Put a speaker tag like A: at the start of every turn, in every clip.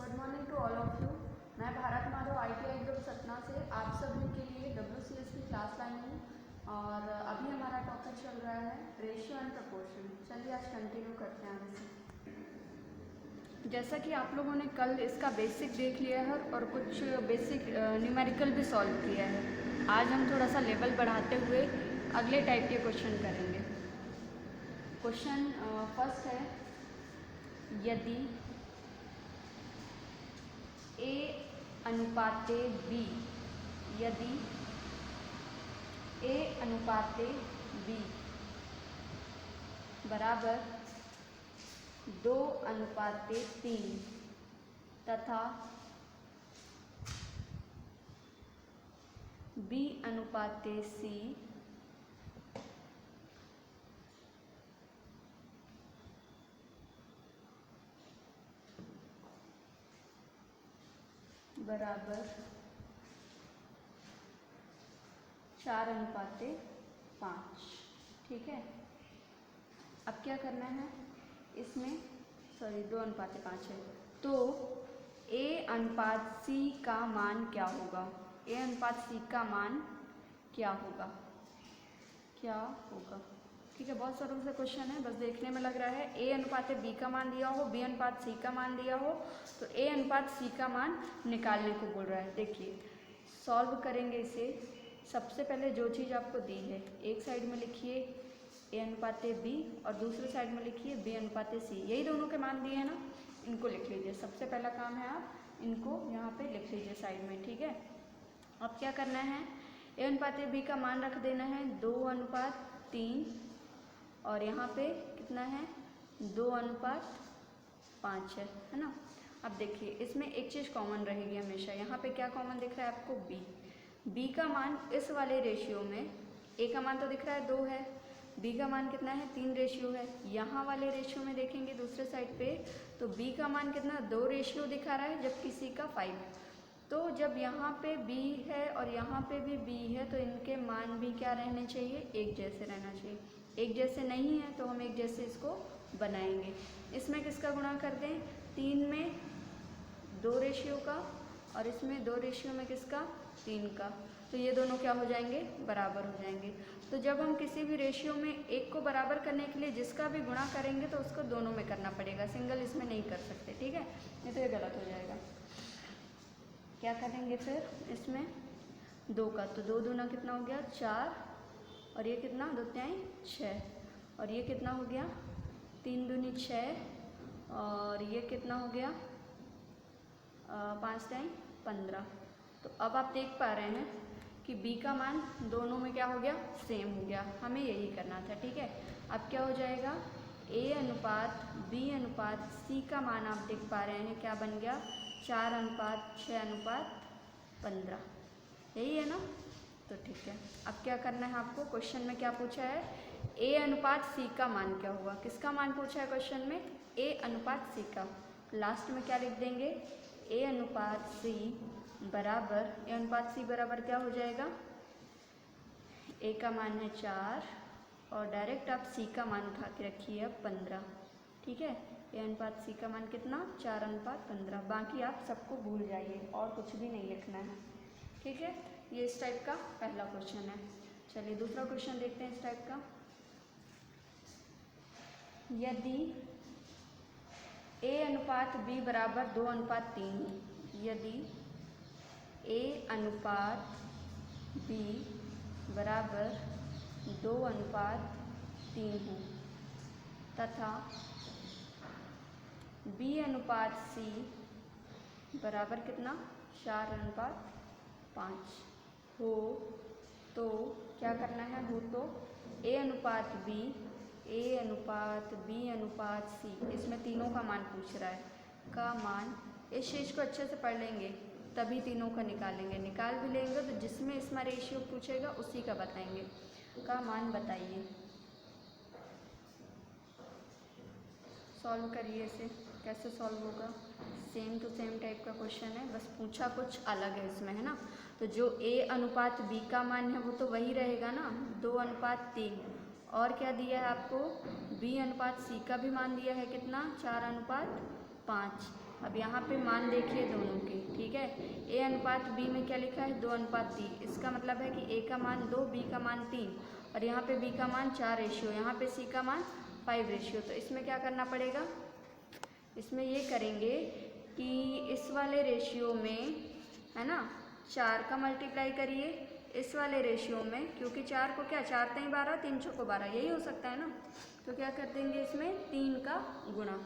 A: Good morning to all of you. मैं Bharat Madhav ITI group Satna से आप सभी के लिए WCS की क्लास लाई हूँ और अभी हमारा टॉपिक चल रहा है रेशियो एंड प्रपोर्शन। चलिए आज कंटिन्यू करते हैं आगे से। जैसा कि आप लोगों ने कल इसका बेसिक देख लिया है और कुछ बेसिक न्यूमेरिकल भी सॉल्व किया है, आज हम थोड़ा सा लेवल बढ़ाते हुए अगले टाइप के क्वेश्चन करेंगे। क्वेश्चन फर्स्ट है, यदि A अनुपाते B, यदि A अनुपाते B बराबर 2 अनुपाते 3 तथा B अनुपाते C बराबर 4 अनुपाते 5। ठीक है, अब क्या करना है इसमें, 2 अनुपाते 5 है, तो A अनुपात C का मान क्या होगा? A अनुपात C का मान क्या होगा? ठीक है, बहुत सरल सा क्वेश्चन है, बस देखने में लग रहा है। A अनुपात B का मान दिया हो, B अनुपात C का मान दिया हो, तो A अनुपात C का मान निकालने को बोल रहा है। देखिए सॉल्व करेंगे इसे। सबसे पहले जो चीज़ आपको दी है, एक साइड में लिखिए A अनुपात B और दूसरे साइड में लिखिए B अनुपात C। यही दोनों के मान दिए हैं ना, इनको लिख लीजिए। सबसे पहला काम है आप इनको यहाँ पे लिख लीजिए साइड में। ठीक है, अब क्या करना है, A अनुपात B का मान रख देना है 2 अनुपात 3 और यहाँ पे कितना है 2 अनुपात 5 है ना। अब देखिए इसमें एक चीज़ कॉमन रहेगी हमेशा। यहाँ पे क्या कॉमन दिख रहा है आपको? B का मान इस वाले रेशियो में, A का मान तो दिख रहा है 2 है, B का मान कितना है 3 रेशियो है। यहाँ वाले रेशियो में देखेंगे दूसरे साइड पे, तो B का मान कितना 2 रेशियो दिखा रहा है, जबकि C का 5। तो जब यहाँ पे B है और यहाँ पे भी B है, तो इनके मान भी क्या रहने चाहिए? एक जैसे रहना चाहिए। एक जैसे नहीं है तो हम एक जैसे इसको बनाएंगे। इसमें किसका गुणा कर दें? 3 में 2 रेशियो का और इसमें 2 रेशियो में किसका? 3 का। तो ये दोनों क्या हो जाएंगे? बराबर हो जाएंगे। तो जब हम किसी भी रेशियो में एक को बराबर करने के लिए जिसका भी गुणा करेंगे तो उसको दोनों में करना पड़ेगा, सिंगल इसमें नहीं कर सकते। ठीक है, नहीं तो ये गलत हो जाएगा। क्या करेंगे फिर इसमें 2 का, तो 2 दूना कितना हो गया 4 और ये कितना 2 तिहाई 6 और ये कितना हो गया 3 दूनी 6 और ये कितना हो गया 5 तिहाई 15। तो अब आप देख पा रहे हैं कि B का मान दोनों में क्या हो गया? सेम हो गया। हमें यही करना था। ठीक है, अब क्या हो जाएगा? A अनुपात B अनुपात C का मान आप देख पा रहे हैं क्या बन गया? 4 अनुपात 6 अनुपात 15। यही है ना। तो ठीक है, अब क्या करना है आपको? क्वेश्चन में क्या पूछा है? A अनुपात C का मान क्या होगा? किसका मान पूछा है क्वेश्चन में? A अनुपात C का। लास्ट में क्या लिख देंगे? A अनुपात C बराबर, A अनुपात C बराबर क्या हो जाएगा? A का मान है 4 और डायरेक्ट आप C का मान उठा के रखिए अब 15। ठीक है, A अनुपात C का मान कितना? 4 अनुपात 15। बाकी आप सबको भूल जाइए और कुछ भी नहीं लिखना है। ठीक है, ये इस टाइप का पहला क्वेश्चन है। चलिए दूसरा क्वेश्चन देखते हैं इस टाइप का। यदि A अनुपात B बराबर 2 अनुपात 3, यदि A अनुपात B बराबर 2 अनुपात 3 हो तथा B अनुपात C बराबर कितना? 4 अनुपात 5 हो, तो क्या करना है? हो तो A अनुपात B, A अनुपात B अनुपात C, इसमें तीनों का मान पूछ रहा है, का मान, इस चीज़ को अच्छे से पढ़ लेंगे तभी तीनों का निकालेंगे। निकाल भी लेंगे तो जिसमें इसमें रेशियो पूछेगा उसी का बताएंगे। का मान बताइए। सॉल्व करिए इसे। कैसे सॉल्व होगा? सेम टू सेम टाइप का क्वेश्चन है, बस पूछा कुछ अलग है इसमें, है ना। तो जो A अनुपात B का मान है वो तो वही रहेगा ना, 2 अनुपात 3। और क्या दिया है आपको? B अनुपात C का भी मान दिया है कितना? 4 अनुपात 5। अब यहाँ पे मान देखिए दोनों के, ठीक है। ए अनुपात बी में क्या लिखा है 2:3, इसका मतलब है कि ए का मान 2, बी का मान 3 और यहाँ पे बी का मान 4 रेशियो, यहाँ पे सी का मान 5 रेशियो। तो इसमें क्या करना पड़ेगा, इसमें ये करेंगे कि इस वाले रेशियो में, है ना, 4 का मल्टीप्लाई करिए इस वाले रेशियो में, क्योंकि 4 को क्या 4 3 12, 3 6 को 12, यही हो सकता है ना। तो क्या कर देंगे इसमें 3 का गुणा,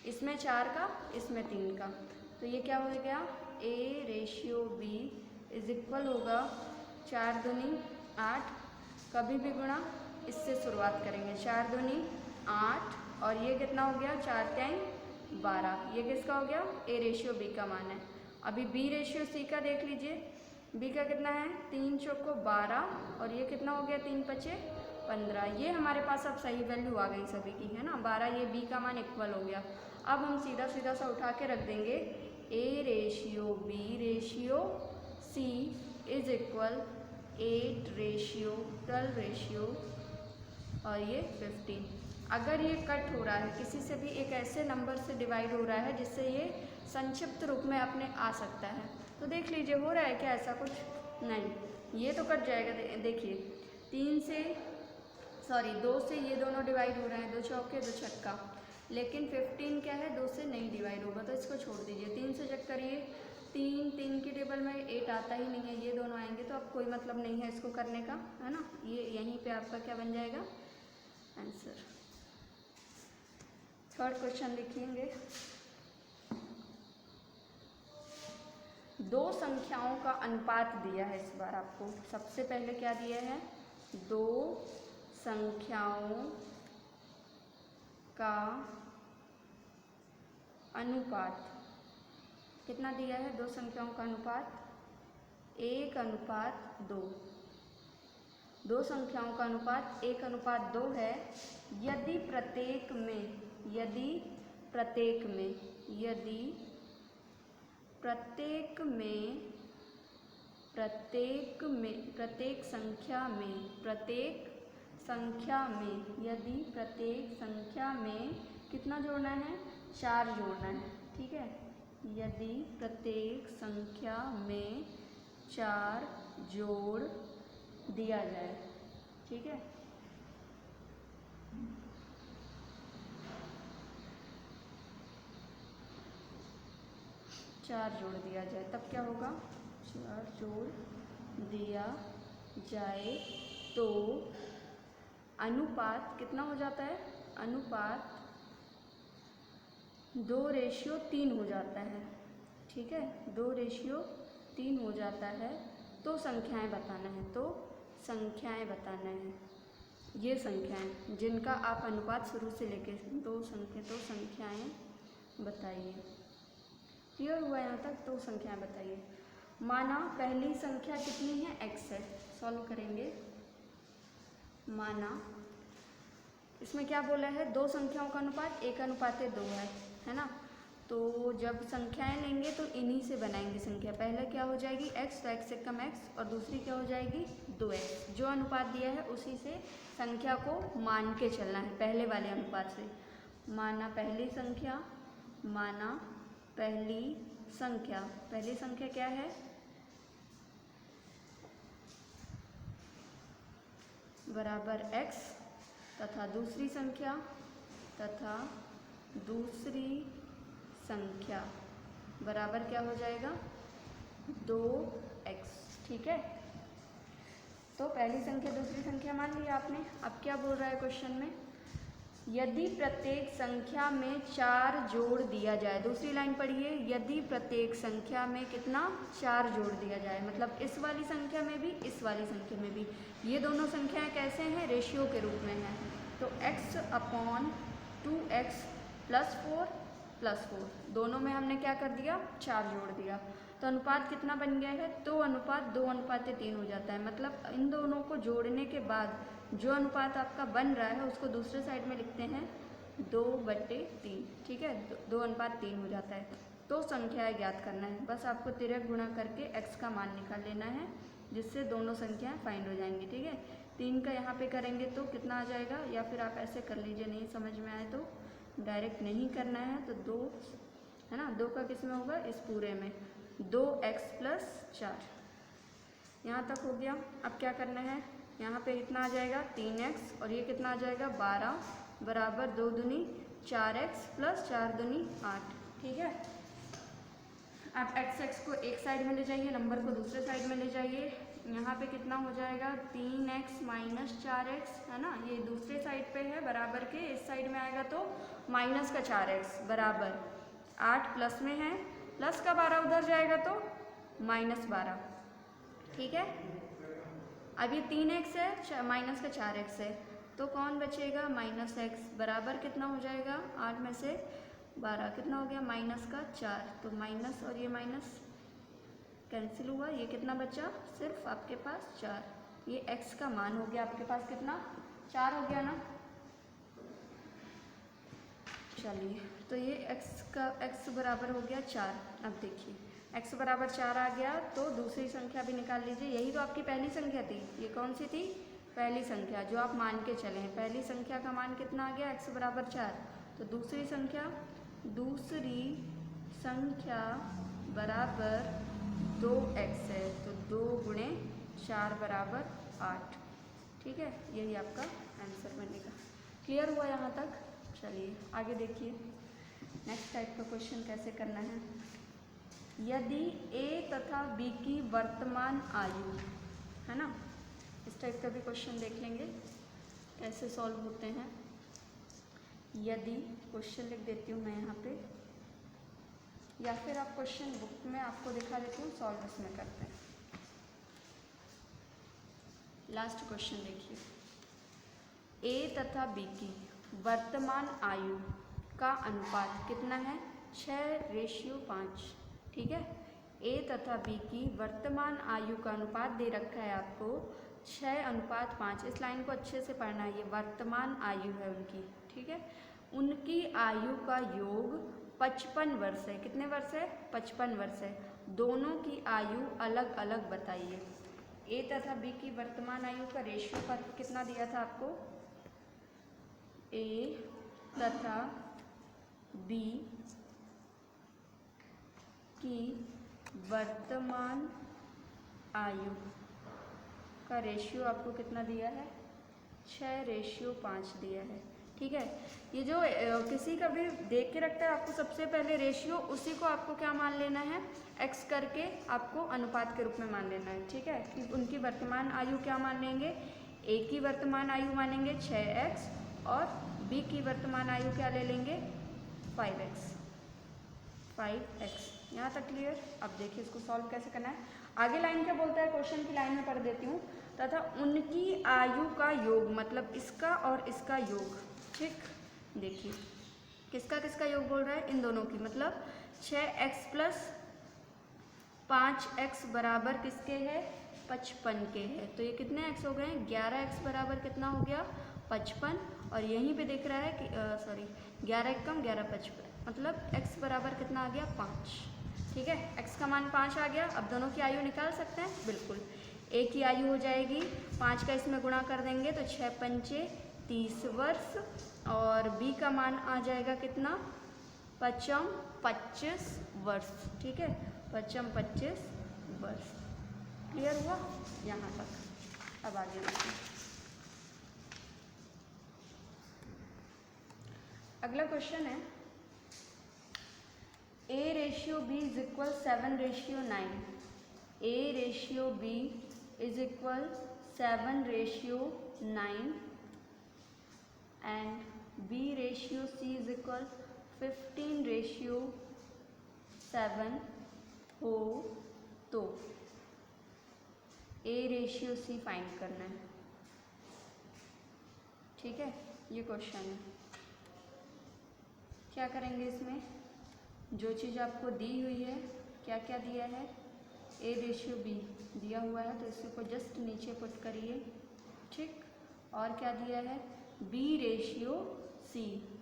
A: इसमें 4 का, इसमें 3 का। तो ये क्या हो गया A ratio B is equal होगा 4 दूनी 8, कभी भी गुणा इससे शुरुआत करेंगे, 4 दूनी 8 और ये कितना हो गया 4 3 12, ये किसका हो गया ए रेशियो बी का मान है। अभी बी रेशियो सी का देख लीजिए, बी का कितना है 3 चौको 12 और ये कितना हो गया 3 पचे 15, ये हमारे पास अब सही वैल्यू आ गई सभी की, है ना, 12, ये बी का मान इक्वल हो गया। अब हम सीधा सीधा सा उठा के रख देंगे A ratio B ratio C is equal 8 ratio 12 ratio और ये 15। अगर ये कट हो रहा है किसी से भी एक ऐसे नंबर से डिवाइड हो रहा है जिससे ये संक्षिप्त रूप में अपने आ सकता है, तो देख लीजिए हो रहा है क्या ऐसा कुछ, नहीं, ये तो कट जाएगा। देखिए 2 से ये दोनों डिवाइड हो रहे हैं, 2 चौके 2 छक्का, लेकिन 15 क्या है 2 से नहीं डिवाइड होगा, तो इसको छोड़ दीजिए। 3 से चेक करिए, 3 की टेबल में 8 आता ही नहीं है, ये दोनों आएंगे तो अब कोई मतलब नहीं है इसको करने का, है ना। ये यहीं पे आपका क्या बन जाएगा आंसर। थर्ड क्वेश्चन लिखेंगे, 2 संख्याओं का अनुपात दिया है इस बार आपको। सबसे पहले क्या दिया है 2 संख्याओं का अनुपात, कितना दिया है 2 संख्याओं का अनुपात 1:2, 2 संख्याओं का अनुपात 1:2 है यदि प्रत्येक संख्या में कितना जोड़ना है 4 जोड़ना है, ठीक है। यदि प्रत्येक संख्या में 4 जोड़ दिया जाए, ठीक है। चार जोड़ दिया जाए तब क्या होगा, 4 जोड़ दिया जाए तो अनुपात कितना हो जाता है, अनुपात 2:3 हो जाता है, ठीक है, 2:3 हो जाता है। तो संख्याएं बताना है, ये संख्याएं जिनका आप अनुपात शुरू से लेके तो संख्याएं बताइए। क्लियर हुआ यहाँ तक, तो संख्याएं बताइए। माना पहली संख्या कितनी है x है, सॉल्व करेंगे। माना इसमें क्या बोला है 2 संख्याओं का अनुपात 1:2 है ना। तो जब संख्याएं लेंगे तो इन्हीं से बनाएंगे संख्या। पहले क्या हो जाएगी x, तो x से कम x, और दूसरी क्या हो जाएगी 2x। जो अनुपात दिया है उसी से संख्या को मान के चलना है, पहले वाले अनुपात से। माना पहली संख्या क्या है बराबर x तथा दूसरी संख्या बराबर क्या हो जाएगा 2x, ठीक है। तो पहली संख्या दूसरी संख्या मान लिया आपने। अब क्या बोल रहा है क्वेश्चन में, यदि प्रत्येक संख्या में 4 जोड़ दिया जाए। दूसरी लाइन पढ़िए, यदि प्रत्येक संख्या में कितना 4 जोड़ दिया जाए, मतलब इस वाली संख्या में भी इस वाली संख्या में भी। ये दोनों संख्याएं कैसे हैं, रेशियो के रूप में हैं। तो x/2x +4 दोनों में हमने क्या कर दिया 4 जोड़ दिया, तो अनुपात कितना बन गया है, तो अनुपात 2:3 हो जाता है। मतलब इन दोनों को जोड़ने के बाद जो अनुपात आपका बन रहा है उसको दूसरे साइड में लिखते हैं 2/3, ठीक है, 2:3 हो जाता है। तो संख्याएं ज्ञात करना है, बस आपको तिर्यक गुणा करके x का मान निकाल लेना है, जिससे दोनों संख्याएं फाइंड हो जाएंगी, ठीक है। 3 का यहाँ पे करेंगे तो कितना आ जाएगा, या फिर आप ऐसे कर लीजिए, नहीं समझ में आए तो डायरेक्ट नहीं करना है तो 2 है ना, 2 का किस में होगा, इस पूरे में, 2x + 4। यहाँ तक हो गया। अब क्या करना है, यहाँ पे कितना आ जाएगा 3x और ये कितना आ जाएगा 12 बराबर 2 दूनी 4x + 4 दूनी 8। ठीक है, अब x को एक साइड में ले जाइए, नंबर को दूसरे साइड में ले जाइए। यहाँ पे कितना हो जाएगा 3x - 4x, है ना, ये दूसरे साइड पे है बराबर के, इस साइड में आएगा तो माइनस का 4x बराबर 8 प्लस में है, प्लस का 12 उधर जाएगा तो -12। ठीक है, अब ये 3x है, माइनस का 4x है, तो कौन बचेगा -x बराबर कितना हो जाएगा 8 में से 12 कितना हो गया माइनस का 4, तो माइनस और ये माइनस कैंसिल हुआ, ये कितना बचा सिर्फ आपके पास 4। ये x का मान हो गया आपके पास कितना 4 हो गया ना। चलिए, तो ये x बराबर हो गया 4। अब देखिए x बराबर 4 आ गया, तो दूसरी संख्या भी निकाल लीजिए। यही तो आपकी पहली संख्या थी, ये कौन सी थी, पहली संख्या, जो आप मान के चले हैं। पहली संख्या का मान कितना आ गया x बराबर 4, तो दूसरी संख्या बराबर 2x है, तो 2 × 4 बराबर 8। ठीक है, यही आपका आंसर बनेगा। क्लियर हुआ यहाँ तक। चलिए आगे देखिए, नेक्स्ट टाइप का क्वेश्चन कैसे करना है। यदि a तथा b की वर्तमान आयु, है ना, इस टाइप का भी क्वेश्चन देख लेंगे कैसे सॉल्व होते हैं। यदि क्वेश्चन लिख देती हूँ मैं यहाँ पे, या फिर आप क्वेश्चन बुक में आपको दिखा देती हूँ, सॉल्व इसमें करते हैं। लास्ट क्वेश्चन देखिए, a तथा b की वर्तमान आयु का अनुपात कितना है 6:5। ठीक है, a तथा b की वर्तमान आयु का अनुपात दे रखा है आपको 6:5। इस लाइन को अच्छे से पढ़ना है, ये वर्तमान आयु है उनकी। ठीक है, उनकी आयु का योग 55 वर्ष है। कितने वर्ष है, 55 वर्ष है। दोनों की आयु अलग अलग बताइए। a तथा b की वर्तमान आयु का रेशियो पर कितना दिया था आपको, a तथा b की वर्तमान आयु का रेशियो आपको कितना दिया है 6:5 दिया है। ठीक है, ये जो किसी का भी देख के रखता है आपको सबसे पहले रेशियो, उसी को आपको क्या मान लेना है, x करके आपको अनुपात के रूप में मान लेना है। ठीक है, कि उनकी वर्तमान आयु क्या मान लेंगे, a की वर्तमान आयु मानेंगे 6x और b की वर्तमान आयु क्या ले लेंगे 5x। यहाँ तक क्लियर। अब देखिए इसको सॉल्व कैसे करना है। आगे लाइन क्या बोलता है, क्वेश्चन की लाइन में पढ़ देती हूँ। तथा उनकी आयु का योग, मतलब इसका और इसका योग। ठीक, देखिए किसका किसका योग बोल रहा है, इन दोनों की, मतलब 6x + 5x बराबर किसके है 55 के है। तो ये कितने x हो गए 11x बराबर कितना हो गया 55, और यहीं पे देख रहा है कि 11 कम 11 55, मतलब x बराबर कितना आ गया 5। ठीक है, x का मान 5 आ गया। अब दोनों की आयु निकाल सकते हैं, बिल्कुल। a की आयु हो जाएगी 5 का इसमें गुणा कर देंगे तो 6 पंचे 30 वर्ष, और b का मान आ जाएगा कितना 25 वर्ष। ठीक है, 25 वर्ष। क्लियर हुआ यहाँ तक। अब आगे देखिए, अगला क्वेश्चन है a/b = 7/9। a/b = 7/9 and b/c = 15/7 हो तो a/c फाइंड करना है। ठीक है, ये क्वेश्चन है। क्या करेंगे इसमें, जो चीज़ आपको दी हुई है, क्या क्या दिया है, a/b दिया हुआ है तो इसको जस्ट नीचे पुट करिए। ठीक, और क्या दिया है b/c,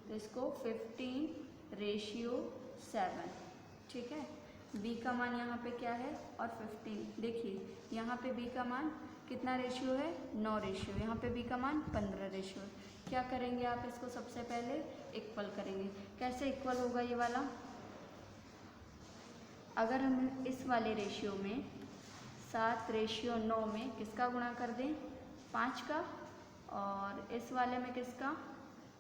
A: तो इसको 15/7। ठीक है, b का मान यहाँ पे क्या है और 15। देखिए यहाँ पे b का मान कितना रेशियो है 9 रेशियो, यहाँ पे b का मान 15 रेशियो। क्या करेंगे आप, इसको सबसे पहले इक्वल करेंगे। कैसे इक्वल होगा ये वाला, अगर हम इस वाले रेशियो में 7:9 में किसका गुणा कर दें, 5 का, और इस वाले में किसका,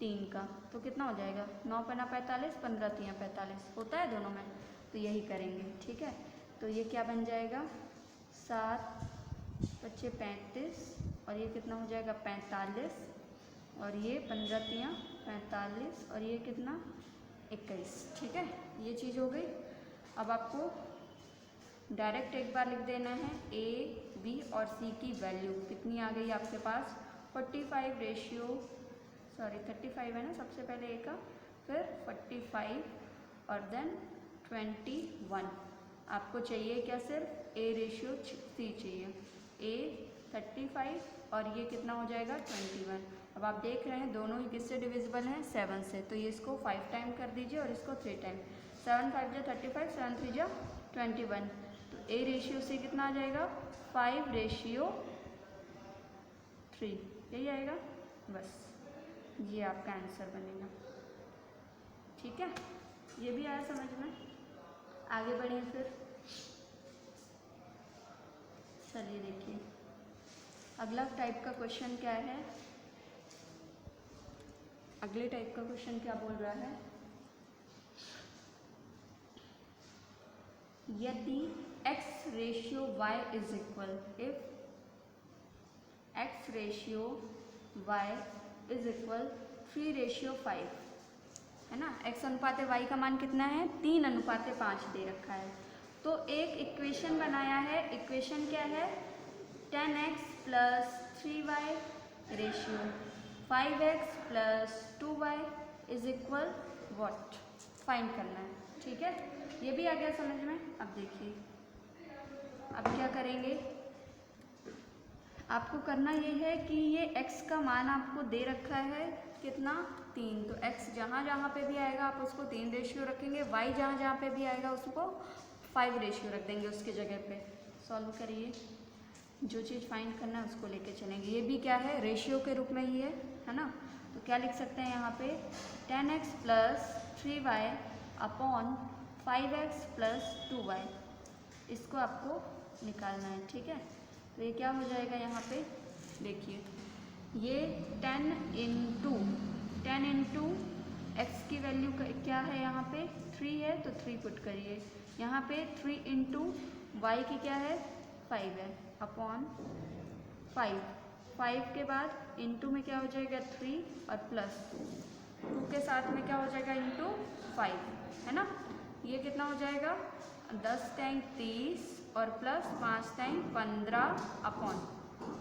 A: 3 का, तो कितना हो जाएगा, 9 पन्ना 45, 15 तियाँ 45 होता है दोनों में, तो यही करेंगे। ठीक है, तो ये क्या बन जाएगा, 7 बच्चे 35, और ये कितना हो जाएगा 45, और ये 15 तियाँ 45, और ये कितना 21। ठीक है, ये चीज़ हो गई। अब आपको डायरेक्ट एक बार लिख देना है ए, बी और सी की वैल्यू कितनी आ गई आपके पास, 35 है ना, सबसे पहले ए का, फिर 45 और देन 21। आपको चाहिए क्या, सिर्फ A/C चाहिए, A 35 और ये कितना हो जाएगा 21। अब आप देख रहे हैं दोनों ही किससे डिविजिबल हैं, 7 से, तो ये इसको 5 टाइम कर दीजिए और इसको 3 टाइम, 7 5 जा 35, 7 3 जा 21, तो A/C कितना आ जाएगा, 5:3, यही आएगा बस, ये आपका आंसर बनेगा। ठीक है, ये भी आया समझ में। आगे बढ़ें फिर, चलिए देखिए अगला टाइप का क्वेश्चन क्या है। अगले टाइप का क्वेश्चन क्या बोल रहा है, यदि x/y is equal, if x/y is equal 3:5, है ना, x अनुपात y का मान कितना है, 3:5 दे रखा है। तो एक इक्वेशन बनाया है, इक्वेशन क्या है, 10x + 3y ratio 5x + 2y is equal what, find करना है। ठीक है, ये भी आ गया समझ में। अब देखिए अब क्या करेंगे, आपको करना ये है कि ये x का मान आपको दे रखा है कितना, 3, तो x जहाँ जहाँ पे भी आएगा आप उसको 3 रेशियो रखेंगे, y जहाँ जहाँ पे भी आएगा उसको 5 रेशियो रख देंगे उसके जगह पे। सॉल्व करिए, जो चीज़ फाइंड करना है उसको लेके चलेंगे। ये भी क्या है, रेशियो के रूप में ही है ना, तो क्या लिख सकते हैं यहाँ पे, 10x + 3y upon 5x + 2y, इसको आपको निकालना है। ठीक है, तो ये क्या हो जाएगा यहाँ पे, देखिए ये 10 इंटू x की वैल्यू क्या है यहाँ पे, 3 है, तो 3 पुट करिए, यहाँ पे 3 इंटू y की क्या है, 5 है, अपॉन 5 के बाद इंटू में क्या हो जाएगा 3 और प्लस 2 के साथ में क्या हो जाएगा इंटू 5, है ना, ये कितना हो जाएगा 10 टाइम 30 और plus 5 time 15 upon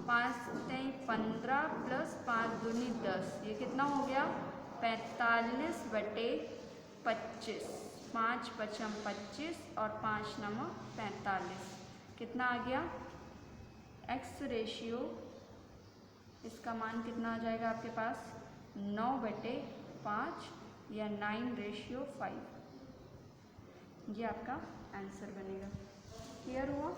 A: 5 time 15 plus 5 दूनी 10, ये कितना हो गया 45/25, 5 पचम 25 और 5 नम 45, कितना आ गया, x/, इसका मान कितना आ जाएगा आपके पास 9/5 या 9:5, ये आपका आंसर बनेगा। क्लियर हुआ।